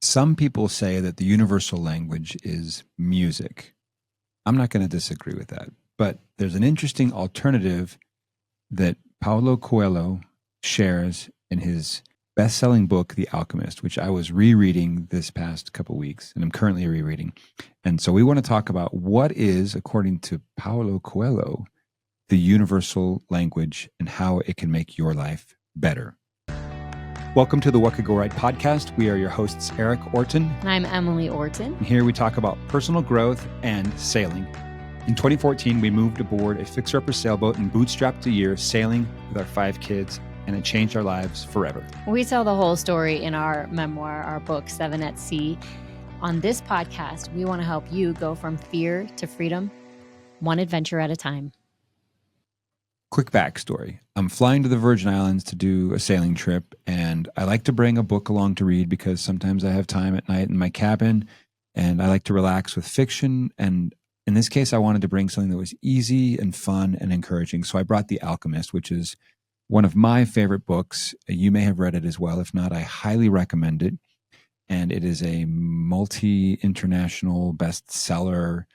Some people say that the universal language is music. I'm not going to disagree with that. But there's an interesting alternative that Paulo Coelho shares in his best-selling book, The Alchemist, which I was rereading this past couple weeks, and I'm currently rereading. And so we want to talk about what is, according to Paulo Coelho, the universal language and how it can make your life better. Welcome to the What Could Go Right podcast. We are your hosts, Eric Orton. And I'm Emily Orton. And here we talk about personal growth and sailing. In 2014, we moved aboard a fixer-upper sailboat and bootstrapped a year sailing with our 5 kids, and it changed our lives forever. We tell the whole story in our memoir, our book, 7 at Sea. On this podcast, we want to help you go from fear to freedom, one adventure at a time. Quick backstory. I'm flying to the Virgin Islands to do a sailing trip, and I like to bring a book along to read because sometimes I have time at night in my cabin, and I like to relax with fiction. And in this case, I wanted to bring something that was easy and fun and encouraging. So I brought The Alchemist, which is one of my favorite books. You may have read it as well. If not, I highly recommend it. And it is a multi-international bestseller.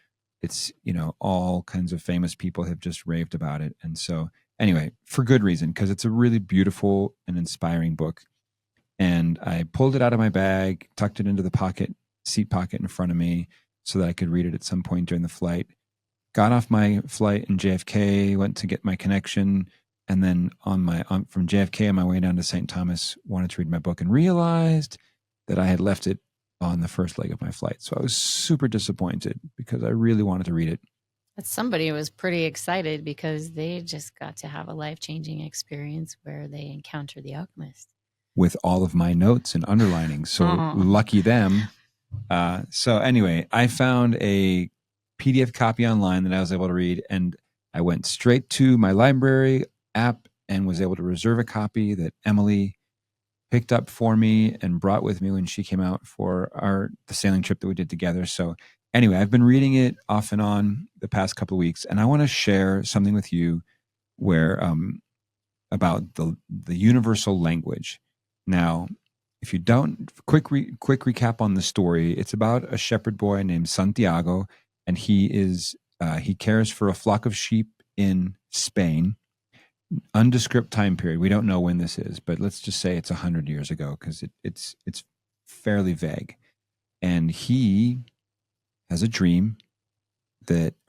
It's, all kinds of famous people have just raved about it. And so anyway, for good reason, because it's a really beautiful and inspiring book. And I pulled it out of my bag, tucked it into the seat pocket in front of me so that I could read it at some point during the flight. Got off my flight in JFK, went to get my connection. And then from JFK on my way down to St. Thomas, wanted to read my book and realized that I had left it on the first leg of my flight. So I was super disappointed because I really wanted to read it. But somebody was pretty excited because they just got to have a life-changing experience where they encounter the alchemist. With all of my notes and underlining. So lucky them. So anyway, I found a PDF copy online that I was able to read, and I went straight to my library app and was able to reserve a copy that Emily picked up for me and brought with me when she came out for the sailing trip that we did together. So anyway, I've been reading it off and on the past couple of weeks, and I want to share something with you about the universal language. Now, if you don't, quick recap on the story. It's about a shepherd boy named Santiago, and he cares for a flock of sheep in Spain. Undescript time period. We don't know when this is, but let's just say it's 100 years ago because it's fairly vague. And he has a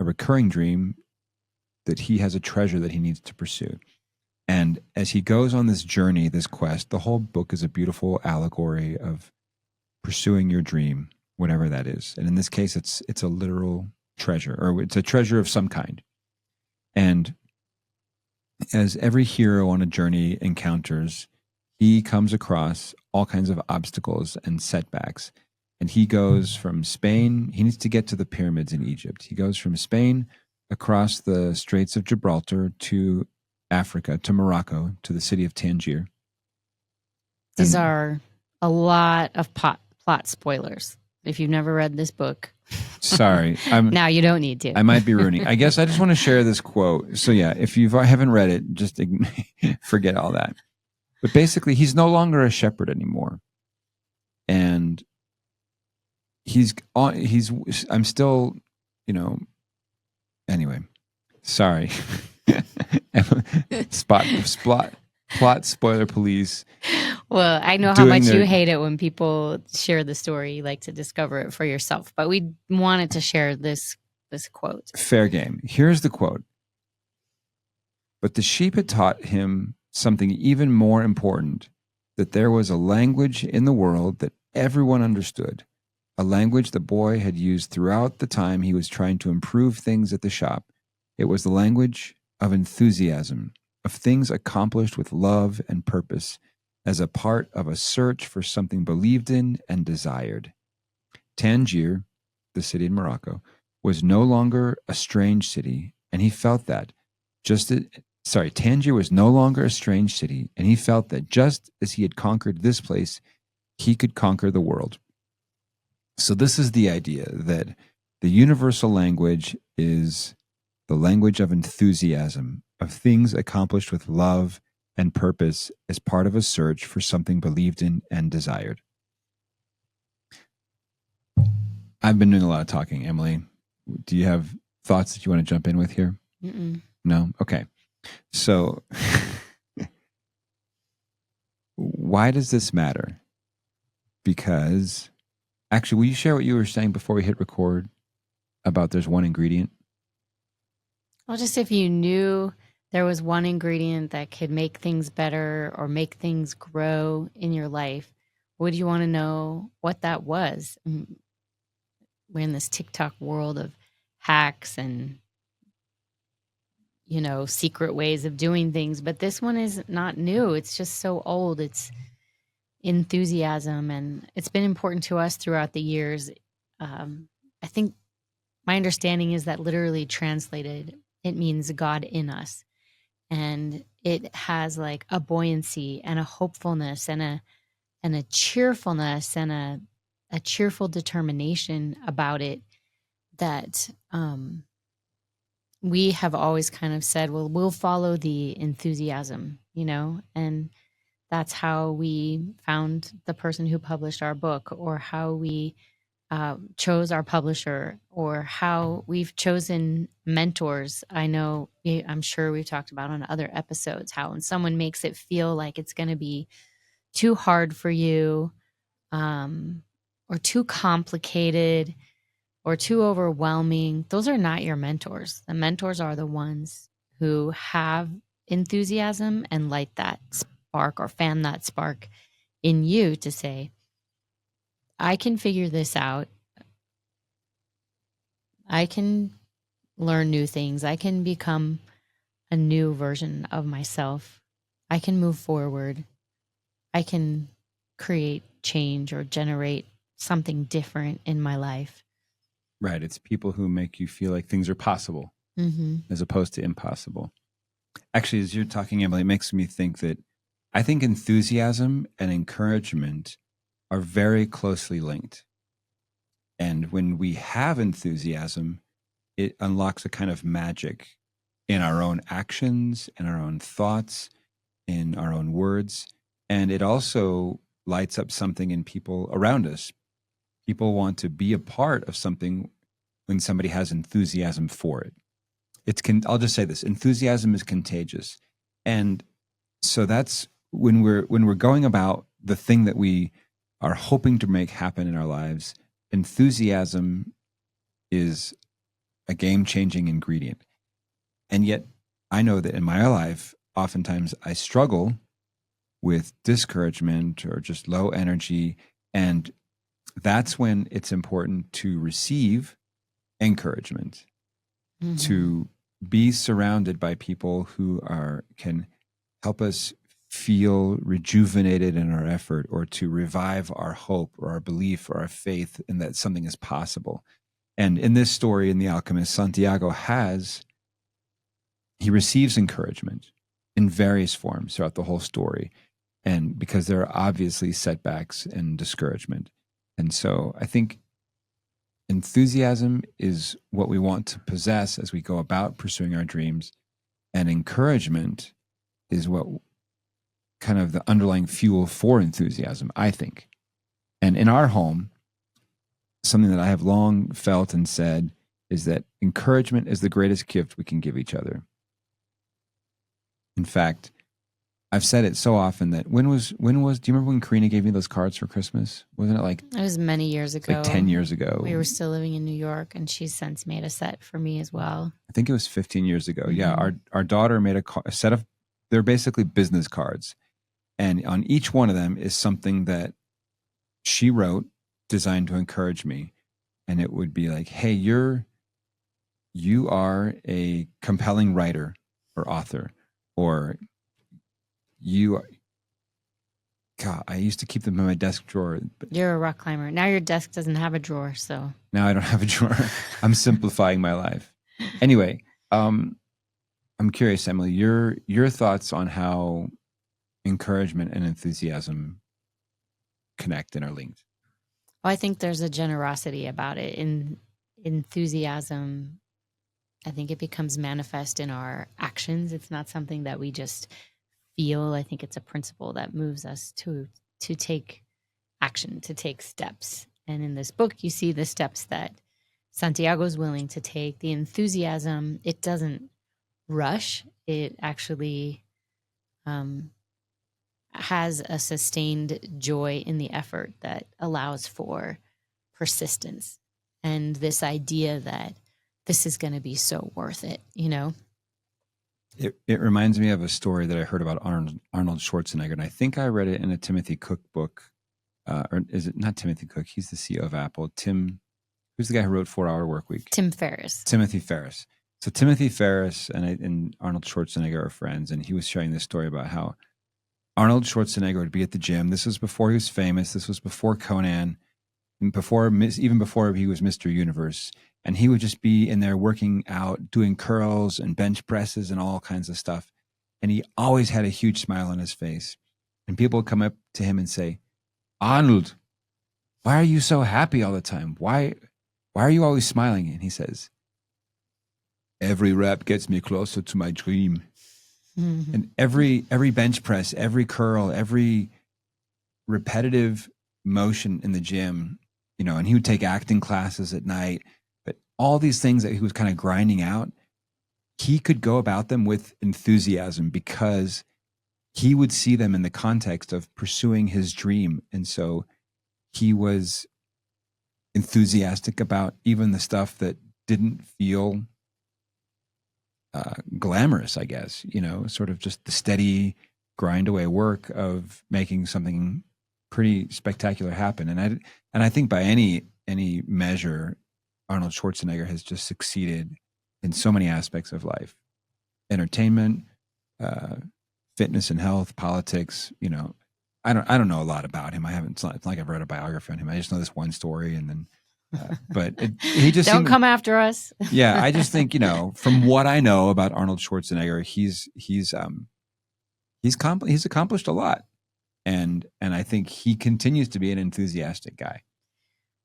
recurring dream that he has a treasure that he needs to pursue. And as he goes on this journey, this quest, the whole book is a beautiful allegory of pursuing your dream, whatever that is. And in this case, it's a literal treasure, or it's a treasure of some kind. And as every hero on a journey encounters, he comes across all kinds of obstacles and setbacks. And he goes from Spain, he needs to get to the pyramids in Egypt. He goes from Spain across the Straits of Gibraltar to Africa, to Morocco, to the city of Tangier. These are a lot of plot spoilers. If you've never read this book, sorry. Now you don't need to. I might be ruining. I guess I just want to share this quote. So yeah, if you haven't read it, just forget all that. But basically, he's no longer a shepherd anymore. And I'm still, anyway, sorry. Plot spoiler police. Well, I know how much you hate it when people share the story. You like to discover it for yourself. But we wanted to share this quote. Fair game. Here's the quote. But the sheep had taught him something even more important, that there was a language in the world that everyone understood, a language the boy had used throughout the time he was trying to improve things at the shop. It was the language of enthusiasm, of things accomplished with love and purpose, as a part of a search for something believed in and desired. Tangier, the city in Morocco, was no longer a strange city, and he felt that Tangier was no longer a strange city, and he felt that just as he had conquered this place, he could conquer the world. So this is the idea that the universal language is the language of enthusiasm, of things accomplished with love and purpose as part of a search for something believed in and desired. I've been doing a lot of talking. Emily, do you have thoughts that you want to jump in with here? Mm-mm. No? Okay. So, why does this matter? Because, actually, will you share what you were saying before we hit record about there's one ingredient? Well, just if you knew there was one ingredient that could make things better or make things grow in your life, would you want to know what that was? We're in this TikTok world of hacks and, secret ways of doing things, but this one is not new. It's just so old. It's enthusiasm, and it's been important to us throughout the years. I think my understanding is that literally translated, it means God in us. And it has like a buoyancy and a hopefulness and a cheerfulness and a cheerful determination about it that we have always kind of said, well, we'll follow the enthusiasm, and that's how we found the person who published our book, or how we chose our publisher, or how we've chosen mentors. I'm sure we've talked about on other episodes how when someone makes it feel like it's going to be too hard for you, or too complicated, or too overwhelming, those are not your mentors. The mentors are the ones who have enthusiasm and light that spark or fan that spark in you to say, I can figure this out. I can learn new things. I can become a new version of myself. I can move forward. I can create change or generate something different in my life. Right. It's people who make you feel like things are possible as opposed to impossible. Actually, as you're talking, Emily, it makes me think that I think enthusiasm and encouragement are very closely linked. And when we have enthusiasm, it unlocks a kind of magic in our own actions, in our own thoughts, in our own words. And it also lights up something in people around us. People want to be a part of something when somebody has enthusiasm for it. I'll just say this, enthusiasm is contagious. And so that's when we're going about the thing that we are hoping to make happen in our lives, enthusiasm is a game-changing ingredient. And yet I know that in my life, oftentimes I struggle with discouragement or just low energy. And that's when it's important to receive encouragement, to be surrounded by people who can help us feel rejuvenated in our effort, or to revive our hope or our belief or our faith in that something is possible. And in this story, in The Alchemist, Santiago he receives encouragement in various forms throughout the whole story. And because there are obviously setbacks and discouragement. And so I think enthusiasm is what we want to possess as we go about pursuing our dreams. And encouragement is what kind of the underlying fuel for enthusiasm, I think. And in our home, something that I have long felt and said is that encouragement is the greatest gift we can give each other. In fact, I've said it so often that do you remember when Karina gave me those cards for Christmas? Wasn't it like, it was many years ago, like 10 years ago? We were still living in New York, and she's since made a set for me as well. I think it was 15 years ago. Yeah. Our daughter made a set of, they're basically business cards. And on each one of them is something that she wrote designed to encourage me. And it would be like, hey, you are a compelling writer or author, or God, I used to keep them in my desk drawer. But you're a rock climber. Now your desk doesn't have a drawer, so. Now I don't have a drawer. I'm simplifying my life. Anyway, I'm curious, Emily, your thoughts on how encouragement and enthusiasm connect and are linked. Well, I think there's a generosity about it. In enthusiasm, I think it becomes manifest in our actions. It's not something that we just feel. I think it's a principle that moves us to take action, to take steps. And in this book, you see the steps that Santiago's willing to take, the enthusiasm. It doesn't rush, it actually um, has a sustained joy in the effort that allows for persistence and this idea that this is going to be so worth it, you know? It reminds me of a story that I heard about Arnold Schwarzenegger, and I think I read it in a Timothy Cook book. Or is it not Timothy Cook? He's the CEO of Apple. Who's the guy who wrote 4 Hour Work Week? Tim Ferriss. Timothy Ferriss. So Timothy Ferriss and Arnold Schwarzenegger are friends, and he was sharing this story about how Arnold Schwarzenegger would be at the gym. This was before he was famous. This was before Conan, and even before he was Mr. Universe. And he would just be in there working out, doing curls and bench presses and all kinds of stuff. And he always had a huge smile on his face. And people would come up to him and say, Arnold, why are you so happy all the time? Why are you always smiling? And he says, every rep gets me closer to my dream. Mm-hmm. And every bench press, every curl, every repetitive motion in the gym, and he would take acting classes at night, but all these things that he was kind of grinding out, he could go about them with enthusiasm because he would see them in the context of pursuing his dream. And so he was enthusiastic about even the stuff that didn't feel glamorous, I guess, sort of just the steady grind away work of making something pretty spectacular happen. And I think by any measure, Arnold Schwarzenegger has just succeeded in so many aspects of life, entertainment, fitness and health, politics. I don't know a lot about him. It's not like I've read a biography on him. I just know this one story, and then but he just don't come after us. Yeah, I just think from what I know about Arnold Schwarzenegger, he's accomplished a lot, and I think he continues to be an enthusiastic guy.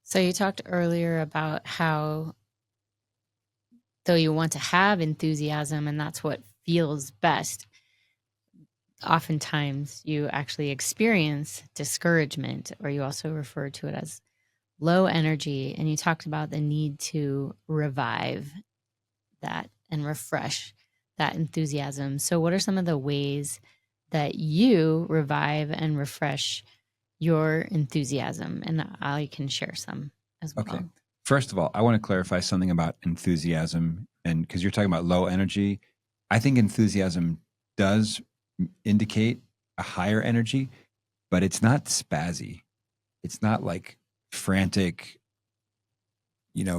So you talked earlier about how, though you want to have enthusiasm and that's what feels best, oftentimes you actually experience discouragement, or you also refer to it as low energy. And you talked about the need to revive that and refresh that enthusiasm. So what are some of the ways that you revive and refresh your enthusiasm? And I can share some as well. Okay. First of all, I want to clarify something about enthusiasm. And because you're talking about low energy, I think enthusiasm does indicate a higher energy, but it's not spazzy. It's not like frantic,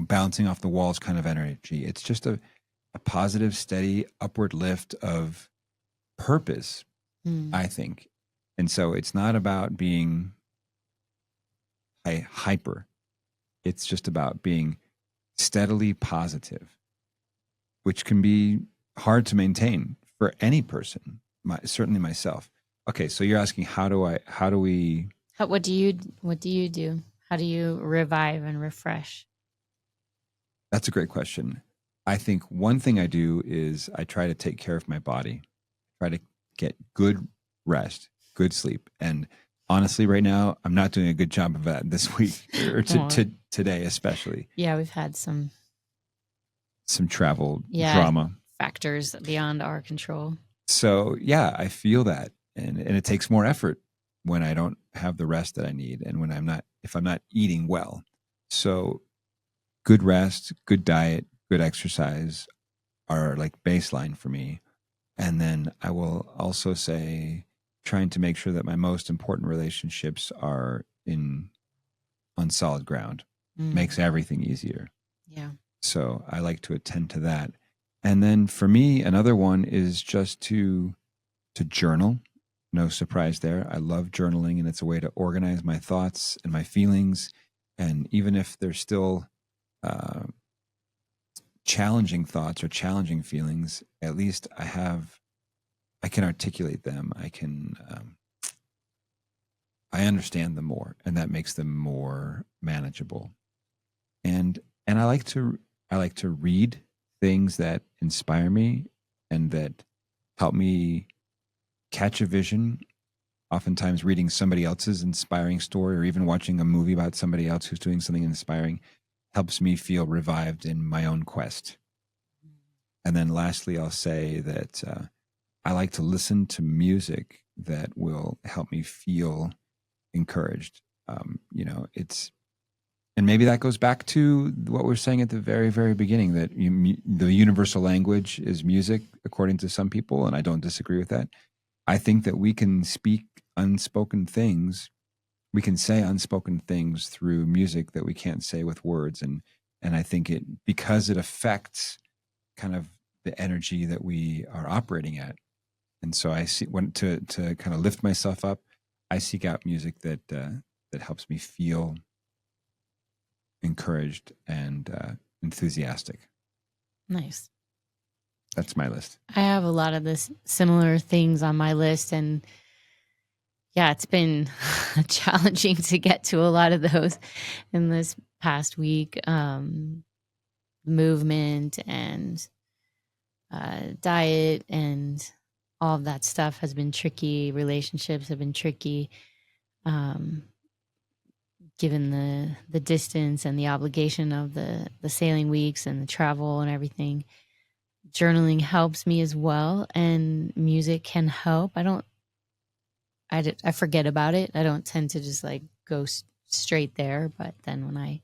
bouncing off the walls kind of energy. It's just a positive, steady upward lift of purpose, I think. And so it's not about being hyper. It's just about being steadily positive, which can be hard to maintain for any person, certainly myself. Okay, so you're asking what do you do? How do you revive and refresh? That's a great question. I think one thing I do is I try to take care of my body, try to get good rest, good sleep. And honestly, right now, I'm not doing a good job of that this week or today, especially. Yeah, we've had some travel drama. Factors beyond our control. So yeah, I feel that. And it takes more effort when I don't have the rest that I need and if I'm not eating well. So good rest, good diet, good exercise are like baseline for me. And then I will also say trying to make sure that my most important relationships are on solid ground. Makes everything easier. Yeah. So I like to attend to that. And then for me, another one is just to journal. No surprise there. I love journaling, and it's a way to organize my thoughts and my feelings. And even if there's still challenging thoughts or challenging feelings, at least I can articulate them. I understand them more, and that makes them more manageable. And I like to read things that inspire me and that help me catch a vision Oftentimes reading somebody else's inspiring story or even watching a movie about somebody else who's doing something inspiring helps me feel revived in my own quest. And then lastly, I'll say that I like to listen to music that will help me feel encouraged. And maybe that goes back to what we are saying at the very, very beginning, that the universal language is music, according to some people, and I don't disagree with that. I think that we can speak unspoken things. We can say unspoken things through music that we can't say with words. And I think because it affects kind of the energy that we are operating at. And so to kind of lift myself up, I seek out music that helps me feel encouraged and enthusiastic. Nice. That's my list. I have a lot of this similar things on my list, and yeah, it's been challenging to get to a lot of those in this past week. Movement and diet and all of that stuff has been tricky. Relationships have been tricky. Given the distance and the obligation of the sailing weeks and the travel and everything. Journaling helps me as well, and music can help. I forget about it. I don't tend to just like go straight there, but then when I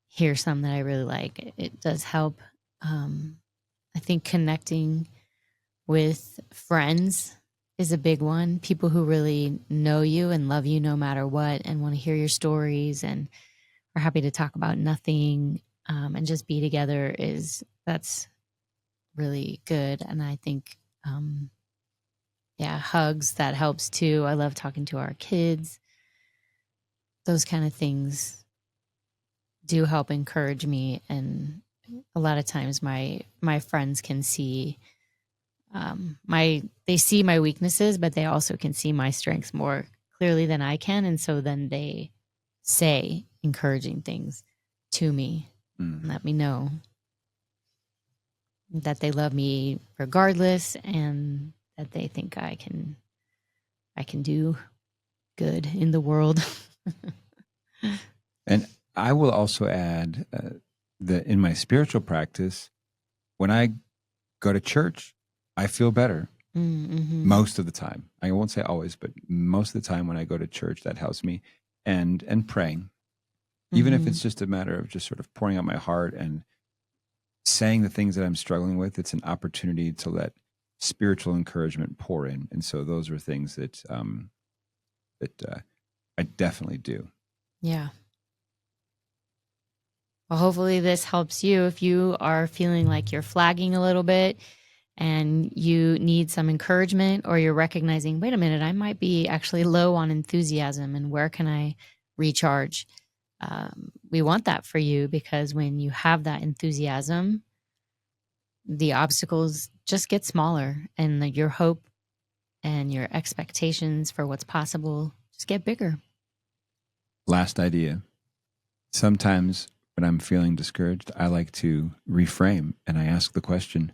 hear something that I really like, it does help. I think connecting with friends is a big one. People who really know you and love you no matter what and want to hear your stories and are happy to talk about nothing and just be together that's really good. And I think, hugs, that helps too. I love talking to our kids. Those kind of things do help encourage me. And a lot of times my friends can see they see my weaknesses, but they also can see my strengths more clearly than I can. And so then they say encouraging things to me and let me know that they love me regardless and that they think I can do good in the world. And I will also add that in my spiritual practice, when I go to church, I feel better most of the time. I won't say always, but most of the time when I go to church, that helps me. And praying, even if it's just a matter of just sort of pouring out my heart and saying the things that I'm struggling with, it's an opportunity to let spiritual encouragement pour in. And so those are things that I definitely do. Yeah. Well, hopefully this helps you if you are feeling like you're flagging a little bit and you need some encouragement, or you're recognizing, wait a minute, I might be actually low on enthusiasm and where can I recharge? We want that for you, because when you have that enthusiasm, the obstacles just get smaller and your hope and your expectations for what's possible just get bigger. Last idea. Sometimes when I'm feeling discouraged, I like to reframe and I ask the question,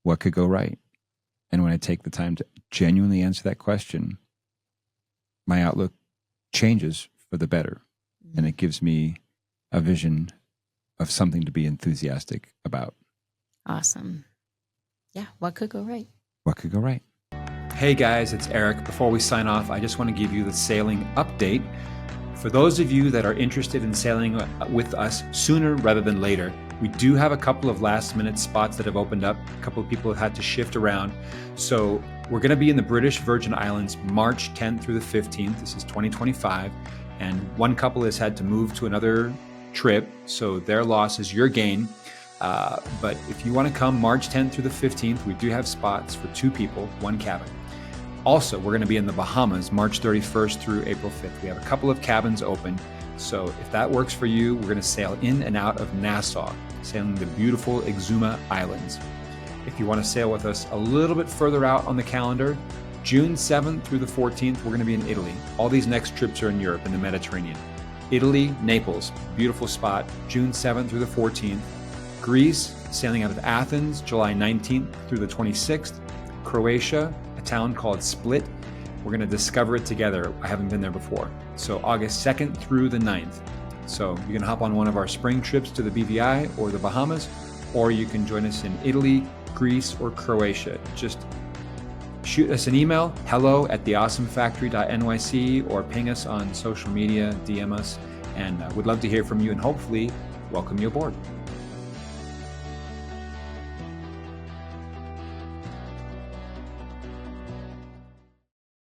what could go right? And when I take the time to genuinely answer that question, my outlook changes for the better. And it gives me a vision of something to be enthusiastic about. Awesome. Yeah. What could go right? What could go right? Hey guys, it's Eric. Before we sign off, I just want to give you the sailing update. For those of you that are interested in sailing with us sooner rather than later, we do have a couple of last minute spots that have opened up. A couple of people have had to shift around. So we're going to be in the British Virgin Islands, March 10th through the 15th. This is 2025. And one couple has had to move to another trip. So their loss is your gain. But if you want to come March 10th through the 15th, we do have spots for 2 people, 1 cabin. Also, we're going to be in the Bahamas, March 31st through April 5th. We have a couple of cabins open. So if that works for you, we're going to sail in and out of Nassau, sailing the beautiful Exuma Islands. If you want to sail with us a little bit further out on the calendar, June 7th through the 14th, we're going to be in Italy. All these next trips are in Europe, in the Mediterranean. Italy, Naples, beautiful spot, June 7th through the 14th. Greece, sailing out of Athens, July 19th through the 26th. Croatia, a town called Split, We're going to discover it together. I haven't been there before. So August 2nd through the 9th. So you can hop on one of our spring trips to the BVI or the Bahamas, or you can join us in Italy, Greece, or Croatia. Just shoot us an email, hello@theawesomefactory.nyc, or ping us on social media, DM us, and we'd love to hear from you and hopefully welcome you aboard.